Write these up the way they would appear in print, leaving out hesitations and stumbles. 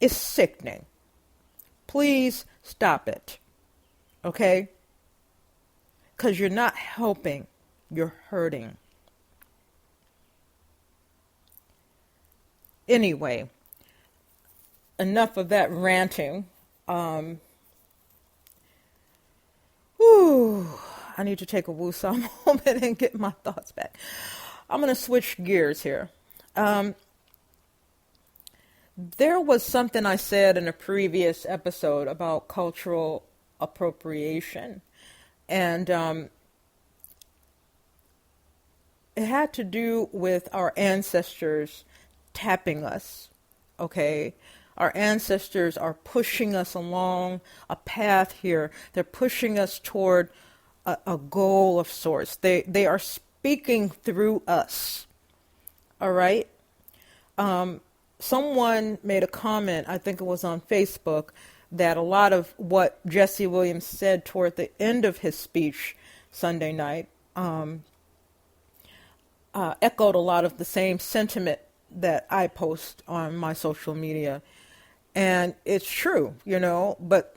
It's sickening. Please stop it. Okay? Because you're not helping. You're hurting. Anyway, enough of that ranting. I need to take a woosah moment and get my thoughts back. I'm going to switch gears here. There was something I said in a previous episode about cultural appropriation. And it had to do with our ancestors tapping us, okay? Our ancestors are pushing us along a path here. They're pushing us toward a goal of sorts. They are speaking through us, all right? Someone made a comment, I think it was on Facebook, that a lot of what Jesse Williams said toward the end of his speech Sunday night echoed a lot of the same sentiment that I post on my social media. And it's true, but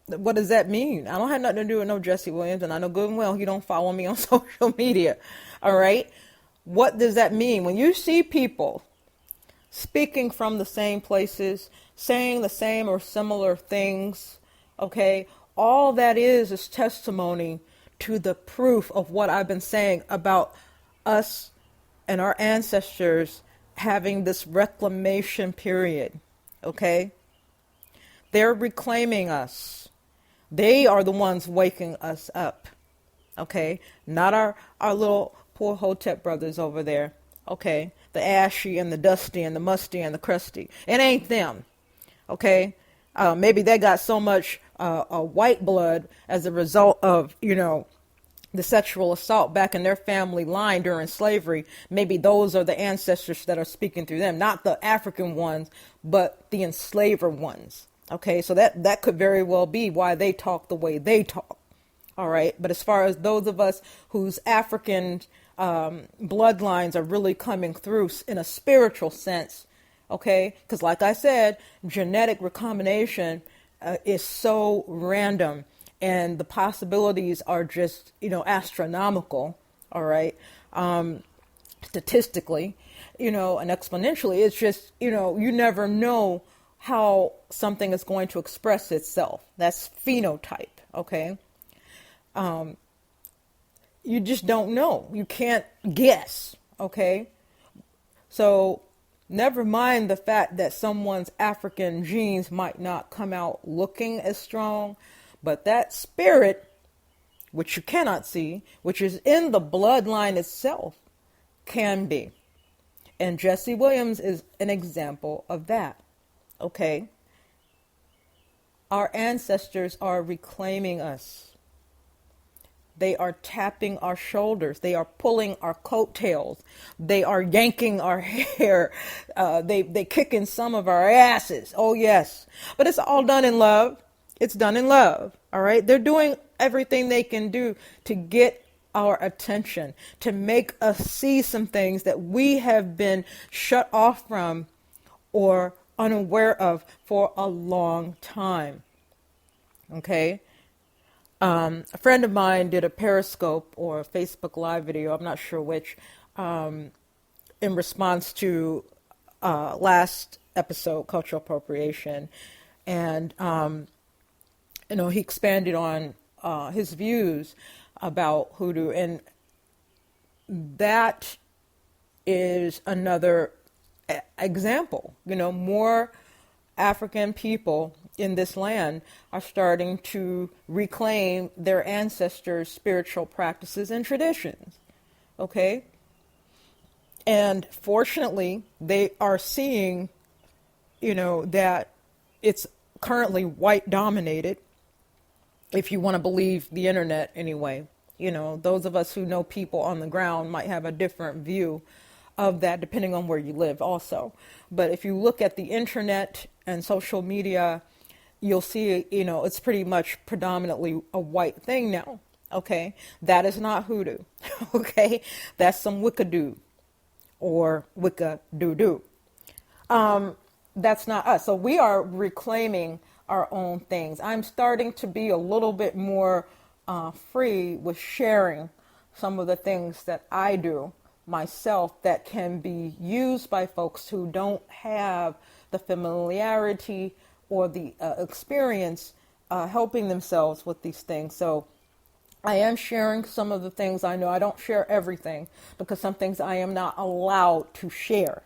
what does that mean? I don't have nothing to do with no Jesse Williams, and I know good and well he don't follow me on social media, all right? What does that mean? When you see people speaking from the same places, saying the same or similar things, okay, all that is testimony to the proof of what I've been saying about us and our ancestors having this reclamation period, okay? They're reclaiming us. They are the ones waking us up, okay? Not our little poor Hotep brothers over there, okay? The ashy and the dusty and the musty and the crusty. It ain't them, okay? Maybe they got so much white blood as a result of, the sexual assault back in their family line during slavery. Maybe those are the ancestors that are speaking through them, not the African ones, but the enslaver ones. Okay, so that could very well be why they talk the way they talk. All right, but as far as those of us whose African bloodlines are really coming through in a spiritual sense, okay, because like I said, genetic recombination is so random. And the possibilities are just, astronomical, all right, statistically, and exponentially. It's just, you never know how something is going to express itself. That's phenotype, okay? You just don't know. You can't guess, okay? So never mind the fact that someone's African genes might not come out looking as strong, but that spirit, which you cannot see, which is in the bloodline itself, can be. And Jesse Williams is an example of that. Okay? Our ancestors are reclaiming us. They are tapping our shoulders. They are pulling our coattails. They are yanking our hair. They kicking some of our asses. Oh, yes. But it's all done in love. It's done in love, all right? They're doing everything they can do to get our attention, to make us see some things that we have been shut off from or unaware of for a long time, okay? A friend of mine did a Periscope or a Facebook Live video, I'm not sure which, in response to last episode, Cultural Appropriation, and he expanded on his views about hoodoo, and that is another example. More African people in this land are starting to reclaim their ancestors' spiritual practices and traditions, okay? And fortunately, they are seeing, that it's currently white dominated, if you want to believe the internet anyway. Those of us who know people on the ground might have a different view of that depending on where you live also. But if you look at the internet and social media, you'll see, it's pretty much predominantly a white thing now. Okay? That is not hoodoo. Okay? That's some Wicca-doo or Wicca-doo-doo. that's not us. So we are reclaiming our own things. I'm starting to be a little bit more free with sharing some of the things that I do myself that can be used by folks who don't have the familiarity or the experience helping themselves with these things. So I am sharing some of the things I know. I don't share everything because some things I am not allowed to share.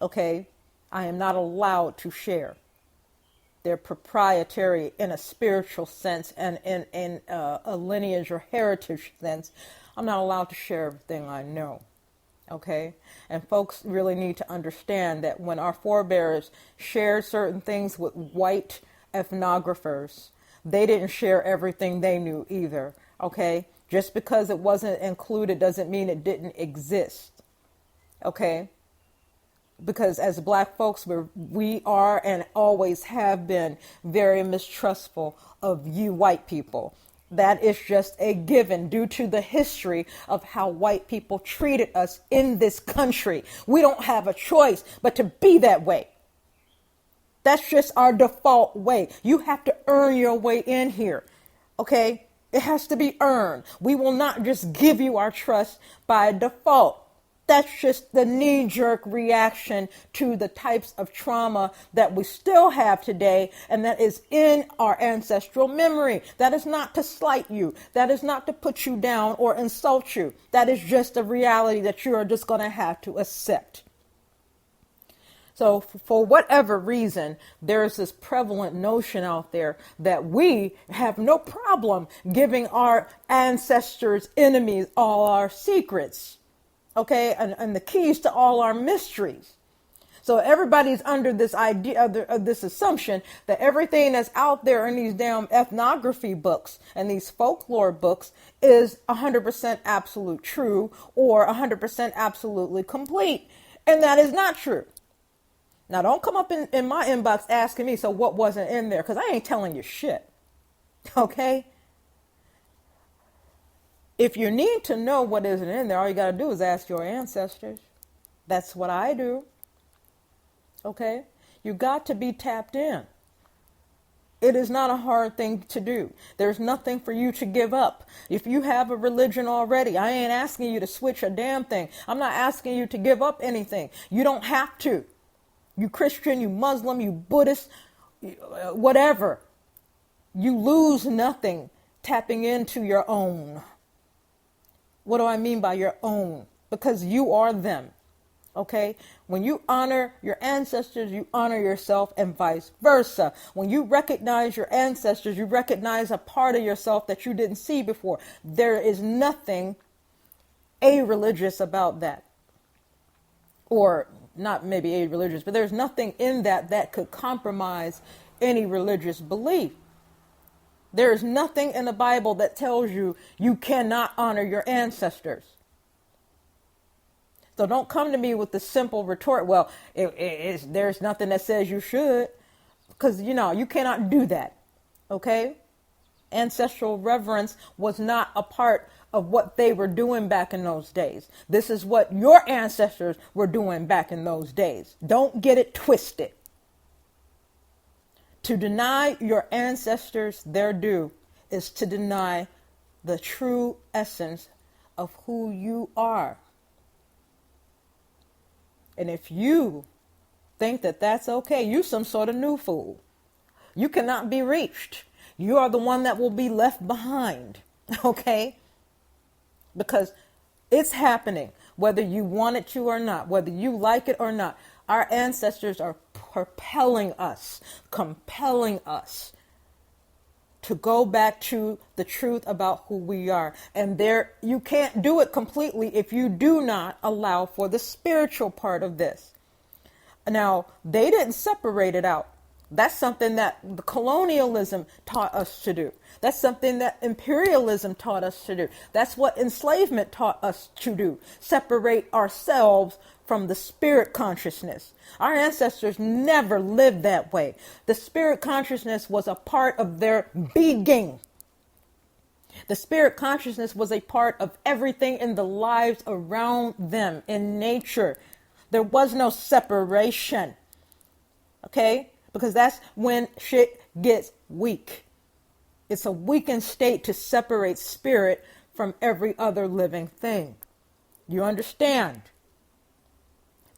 Okay? I am not allowed to share. They're proprietary in a spiritual sense and in a lineage or heritage sense. I'm not allowed to share everything I know. Okay? And folks really need to understand that when our forebears shared certain things with white ethnographers, they didn't share everything they knew either. Okay? Just because it wasn't included doesn't mean it didn't exist. Okay? Because as black folks, we are and always have been very mistrustful of you white people. That is just a given due to the history of how white people treated us in this country. We don't have a choice but to be that way. That's just our default way. You have to earn your way in here. Okay? It has to be earned. We will not just give you our trust by default. That's just the knee-jerk reaction to the types of trauma that we still have today, and that is in our ancestral memory. That is not to slight you. That is not to put you down or insult you. That is just a reality that you are just going to have to accept. So for whatever reason, there's this prevalent notion out there that we have no problem giving our ancestors' enemies all our secrets. Okay, and the keys to all our mysteries. So everybody's under this idea of this assumption that everything that's out there in these damn ethnography books and these folklore books is 100% absolute true or 100% absolutely complete. And that is not true. Now, don't come up in my inbox asking me, so what wasn't in there? Because I ain't telling you shit. Okay? If you need to know what isn't in there, all you got to do is ask your ancestors. That's what I do. Okay? You got to be tapped in. It is not a hard thing to do. There's nothing for you to give up. If you have a religion already, I ain't asking you to switch a damn thing. I'm not asking you to give up anything. You don't have to. You Christian, you Muslim, you Buddhist, whatever. You lose nothing tapping into your own. What do I mean by your own? Because you are them, okay? When you honor your ancestors, you honor yourself and vice versa. When you recognize your ancestors, you recognize a part of yourself that you didn't see before. There is nothing a-religious about that. Or not maybe a-religious, but there's nothing in that could compromise any religious belief. There is nothing in the Bible that tells you you cannot honor your ancestors. So don't come to me with the simple retort, well, there's nothing that says you should. Because, you cannot do that. Okay? Ancestral reverence was not a part of what they were doing back in those days. This is what your ancestors were doing back in those days. Don't get it twisted. To deny your ancestors their due is to deny the true essence of who you are. And if you think that that's okay, you some sort of new fool. You cannot be reached. You are the one that will be left behind. Okay? Because it's happening, whether you want it to or not, whether you like it or not. Our ancestors are propelling us, compelling us to go back to the truth about who we are. And you can't do it completely if you do not allow for the spiritual part of this. Now, they didn't separate it out. That's something that the colonialism taught us to do. That's something that imperialism taught us to do. That's what enslavement taught us to do. Separate ourselves from the spirit consciousness. Our ancestors never lived that way. The spirit consciousness was a part of their being. The spirit consciousness was a part of everything in the lives around them in nature. There was no separation. Okay? Because that's when shit gets weak. It's a weakened state to separate spirit from every other living thing. You understand?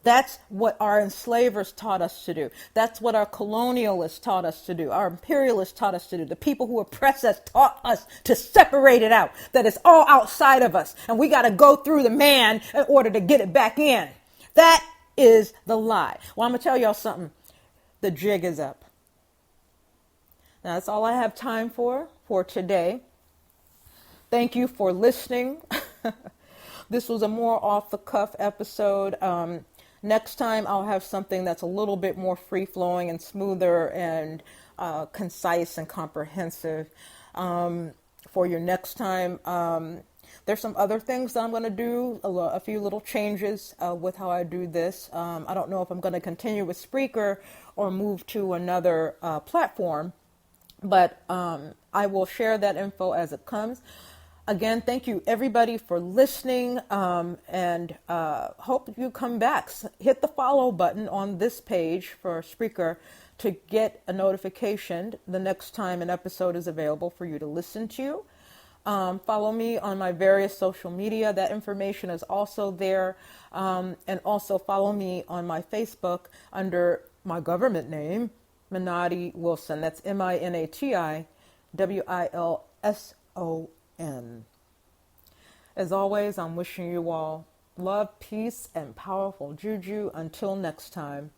That's what our enslavers taught us to do. That's what our colonialists taught us to do. Our imperialists taught us to do. The people who oppress us taught us to separate it out, that it's all outside of us. And we got to go through the man in order to get it back in. That is the lie. Well, I'm going to tell y'all something. The jig is up. Now, that's all I have time for today. Thank you for listening. This was a more off-the-cuff episode. Next time, I'll have something that's a little bit more free-flowing and smoother and concise and comprehensive for your next time. There's some other things that I'm going to do, a few little changes with how I do this. I don't know if I'm going to continue with Spreaker or move to another platform, but I will share that info as it comes. Again, thank you everybody for listening, and hope you come back. Hit the follow button on this page for Spreaker to get a notification the next time an episode is available for you to listen to. Follow me on my various social media. That information is also there. And also follow me on my Facebook under my government name, Minati Wilson. That's MINATI WILSON. As always, I'm wishing you all love, peace, and powerful juju. Until next time.